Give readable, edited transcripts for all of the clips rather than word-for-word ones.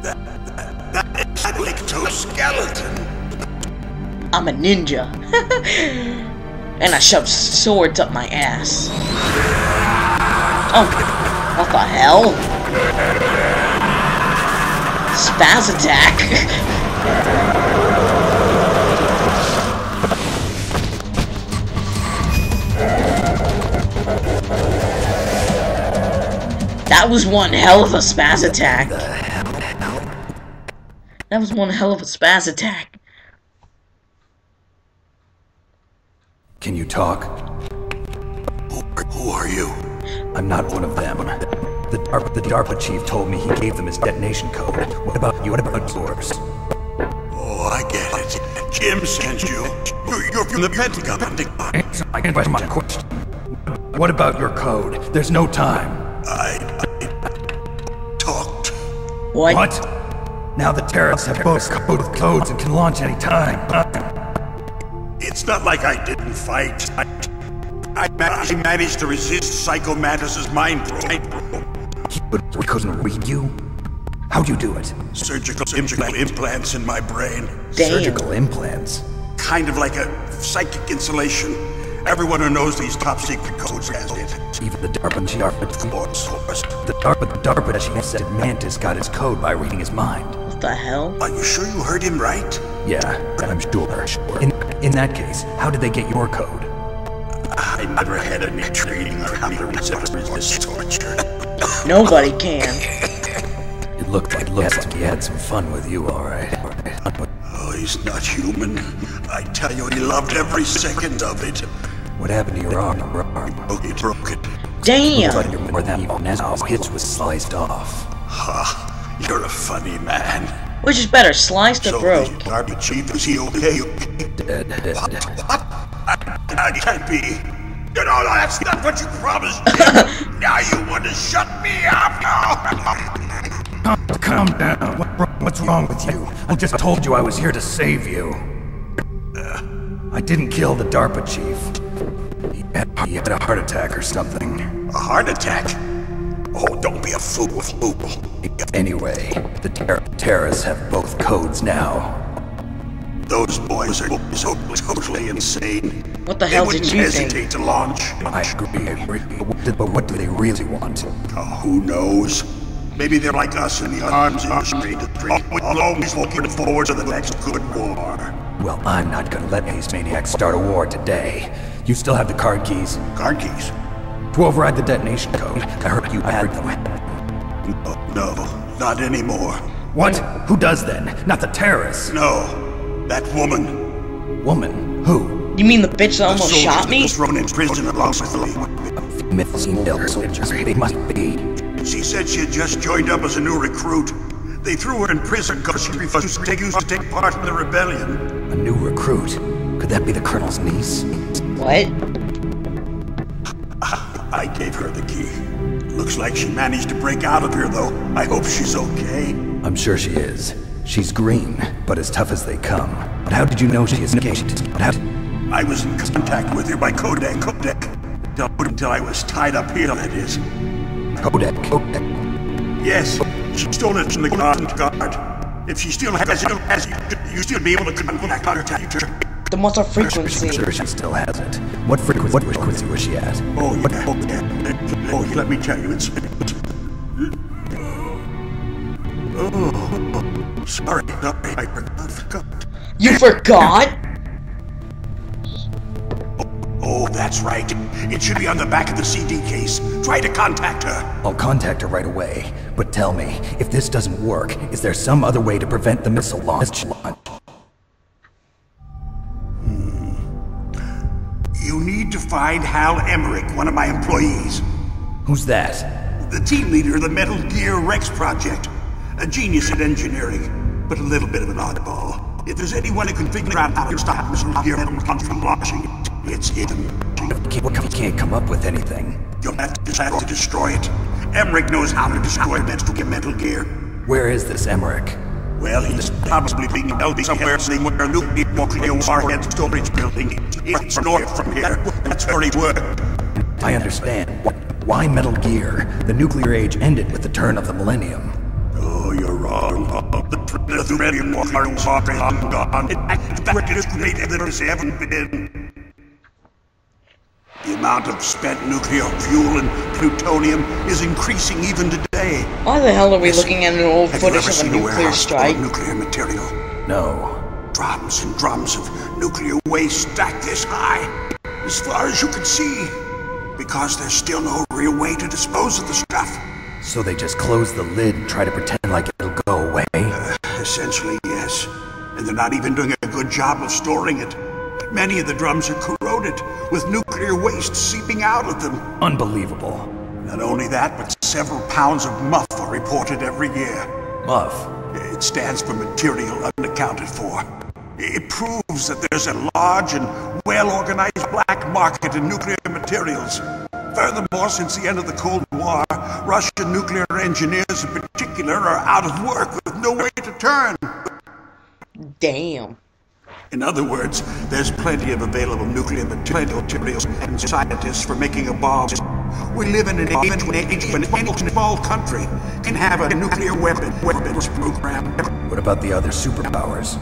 That exoskeleton. I'm a ninja. And I shove swords up my ass. Oh, what the hell? Spaz attack. That was one hell of a spaz attack. That was one hell of a spaz attack. Can you talk? Who are you? I'm not one of them. The DARPA chief told me he gave them his detonation code. What about you? What about yours? Oh, I get it. Jim sent you. You're from the Pentagon. Answer my question. What about your code? There's no time. I talked. What? Now the terrorists have both codes and can launch any time. It's not like I didn't fight. I managed to resist Psycho Mantis's mind probe. But we couldn't read you? How'd you do it? Surgical implants in my brain. Damn. Surgical implants? Kind of like a psychic insulation. Everyone who knows these top secret codes has it. Even the DARPA chief said Mantis got his code by reading his mind. What the hell? Are you sure you heard him right? Yeah, I'm sure. In that case, how did they get your code? I never had any training on how to resist torture. Nobody can. It looked like he had some fun with you, alright. Oh, he's not human. I tell you, he loved every second of it. What happened to your arm? He broke it. Damn. But you're more than even now. His was sliced off. Ha! You're a funny man. Which is better, sliced or broke? So the DARPA chief, is he okay? Dead. That can't be. You know, that's not what you promised me. Now you want to shut me up? Calm down. What's wrong with you? I just told you I was here to save you. I didn't kill the DARPA chief. He had a heart attack or something. A heart attack? Oh, don't be a fool. Anyway, the terrorists have both codes now. Those boys are so totally insane. What the hell did you They wouldn't think? hesitate to launch. I agree. But what do they really want? Oh, who knows? Maybe they're like us in the arms industry, always looking forward to the next good war. Well, I'm not gonna let these maniacs start a war today. You still have the card keys? Card keys? To override the detonation code. I heard you had them. No, not anymore. What? Who does then? Not the terrorists. No, that woman. Woman? Who? You mean the bitch that almost shot me? Was thrown in prison along with me. They must be. She said she had just joined up as a new recruit. They threw her in prison because she refused to take part in the rebellion. A new recruit? Could that be the Colonel's niece? What? I gave her the key. Looks like she managed to break out of here, though. I hope she's okay. I'm sure she is. She's green, but as tough as they come. But how did you know she escaped? I was in contact with her by Codec. Until I was tied up here, that is. Codec. Yes, she stole it from the guard. If she still has it, you still be able to contact her. The what's frequency? I'm sure she still has it. What frequency was she at? Oh, yeah. Oh, let me tell you, it's... Oh, sorry, I forgot. You forgot? Oh, that's right. It should be on the back of the CD case. Try to contact her. I'll contact her right away. But tell me, if this doesn't work, is there some other way to prevent the missile launch? You need to find Hal Emmerich, one of my employees. Who's that? The team leader of the Metal Gear Rex project. A genius in engineering, but a little bit of an oddball. If there's anyone who can figure out how to stop Metal Gear from launching, it's him. You can't come up with anything. You'll have to destroy it. Emmerich knows how to destroy Metal Gear. Where is this Emmerich? Well, he's probably being held somewhere near a nuclear warhead storage building. It's north from here. That's where he worked. I understand. Why Metal Gear? The nuclear age ended with the turn of the millennium. Oh, you're wrong. uranium war is long gone. It is greater than it's ever been. The amount of spent nuclear fuel and plutonium is increasing even today. Why the hell are we looking at an old Have you footage ever of a seen nuclear strike? full of nuclear material? No. Drums and drums of nuclear waste stacked this high, as far as you can see, because there's still no real way to dispose of the stuff. So they just close the lid and try to pretend like it'll go away? Essentially, yes. And they're not even doing a good job of storing it. Many of the drums are corroded, with nuclear waste seeping out of them. Unbelievable. Not only that, but several pounds of MUF are reported every year. MUF? It stands for material unaccounted for. It proves that there's a large and well-organized black market in nuclear materials. Furthermore, since the end of the Cold War, Russian nuclear engineers in particular are out of work with no way to turn. Damn. In other words, there's plenty of available nuclear materials and scientists for making a bomb. We live in an age when any small country can have a nuclear weapons program. What about the other superpowers?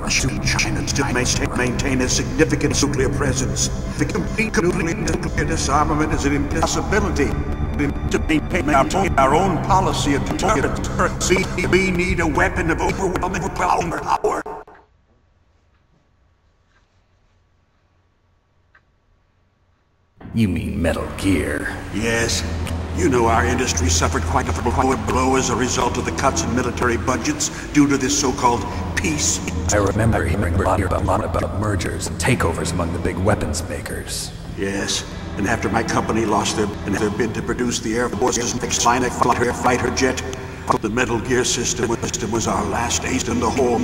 Russia and China still maintain a significant nuclear presence. The complete nuclear disarmament is an impossibility. To maintain our own policy of deterrence, we need a weapon of overwhelming power. You mean Metal Gear? Yes. You know our industry suffered quite a blow as a result of the cuts in military budgets due to this so-called peace. I remember hearing a lot about mergers and takeovers among the big weapons makers. Yes, and after my company lost their bid to produce the Air Force's next fighter jet, the Metal Gear system was our last ace in the hole.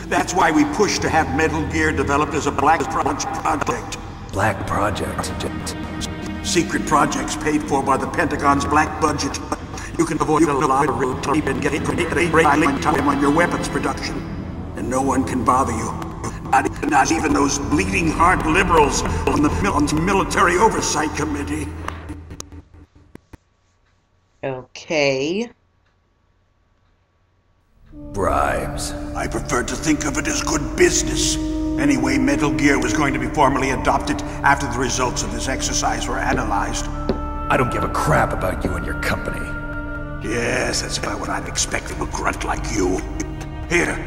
That's why we pushed to have Metal Gear developed as a black project. Black project? Secret projects paid for by the Pentagon's black budget. You can avoid a lot of road tape and get time on your weapons production. And no one can bother you. Not even those bleeding heart liberals on the Military Oversight Committee. Okay. Bribes. I prefer to think of it as good business. Anyway, Metal Gear was going to be formally adopted after the results of this exercise were analyzed. I don't give a crap about you and your company. Yes, that's about what I'd expect from a grunt like you. Here,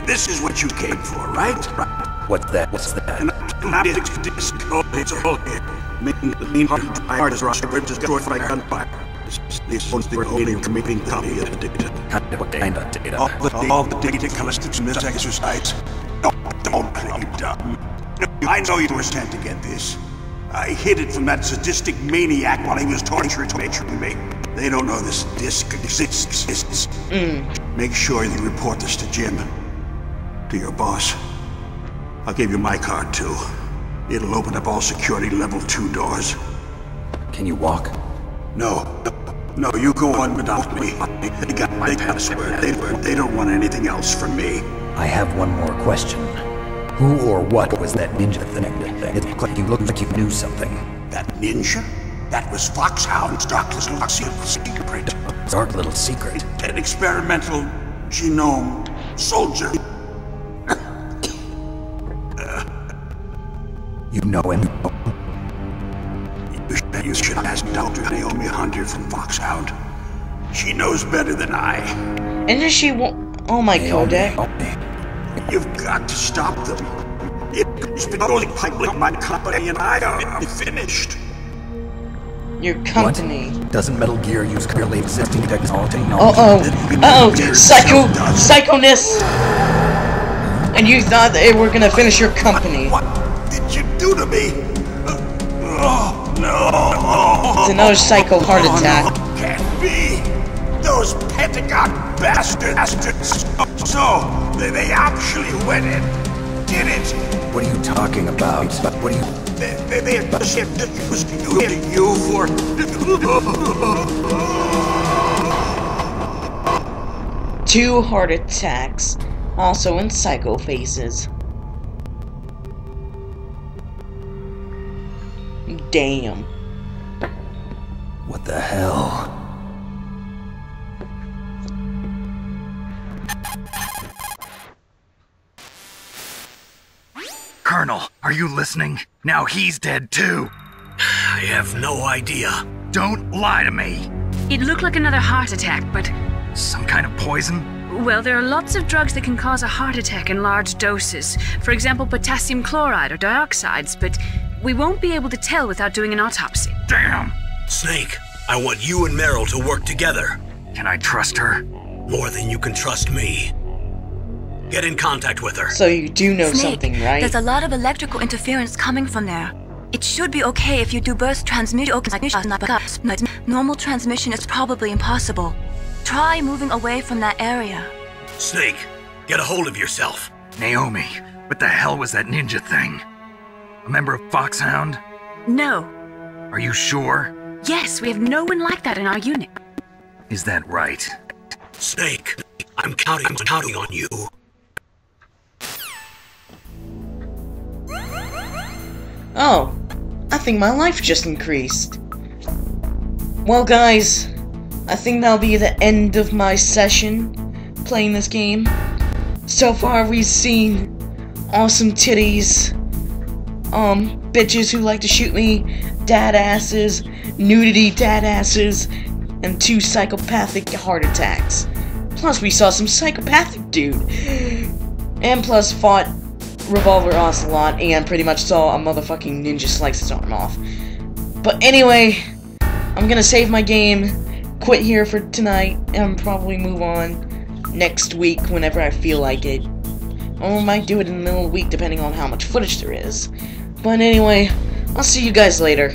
this is what you came for, right? What's that? It's all here. Mean heart is destroyed by gunfire. This one's the only remaining copy of the data. What kind of data? All the data collected from this exercise. Don't play dumb. I know you were sent to get this. I hid it from that sadistic maniac while he was torturing me. They don't know this disc exists. Make sure you report this to Jim. To your boss. I'll give you my card too. It'll open up all security level 2 doors. Can you walk? No, you go on without me. They got my password. They don't want anything else from me. I have one more question. Who or what was that ninja thing? It looked like you knew something. That ninja? That was Foxhound's dark little secret. Dark little secret? An experimental genome soldier. You know him? You should ask Dr. Naomi Hunter from Foxhound. She knows better than I. And then she won't. Oh my Kodak. You've got to stop them. It's been going public. My company and I are finished. Your company. What? Doesn't Metal Gear use currently existing technology? Psychoness! And you thought they were gonna finish your company. What did you do to me? Oh, no. It's another psycho heart attack. No, can't be. Those Pentagon bastards. So, they actually went in. Did it. What are you talking about? What are you... They was using you for... 2 heart attacks, also in psycho faces. Damn. What the hell? Colonel, are you listening? Now he's dead too. I have no idea. Don't lie to me. It looked like another heart attack, but... Some kind of poison? Well, there are lots of drugs that can cause a heart attack in large doses. For example, potassium chloride or dioxides, but we won't be able to tell without doing an autopsy. Damn! Snake, I want you and Meryl to work together. Can I trust her? More than you can trust me. Get in contact with her. So you do know Snake, something, right? There's a lot of electrical interference coming from there. It should be okay if you do burst transmission. Normal transmission is probably impossible. Try moving away from that area. Snake, get a hold of yourself. Naomi, what the hell was that ninja thing? A member of Foxhound? No. Are you sure? Yes, we have no one like that in our unit. Is that right? Snake, I'm counting on you. Oh, I think my life just increased. Well, guys, I think that'll be the end of my session playing this game. So far, we've seen awesome titties, bitches who like to shoot me, dad asses, nudity dad asses, and 2 psychopathic heart attacks. Plus, we saw some psychopathic dude, and plus fought Revolver Ocelot, and pretty much saw a motherfucking ninja slice his arm off. But anyway, I'm gonna save my game, quit here for tonight, and probably move on next week whenever I feel like it. Or I might do it in the middle of the week depending on how much footage there is. But anyway, I'll see you guys later.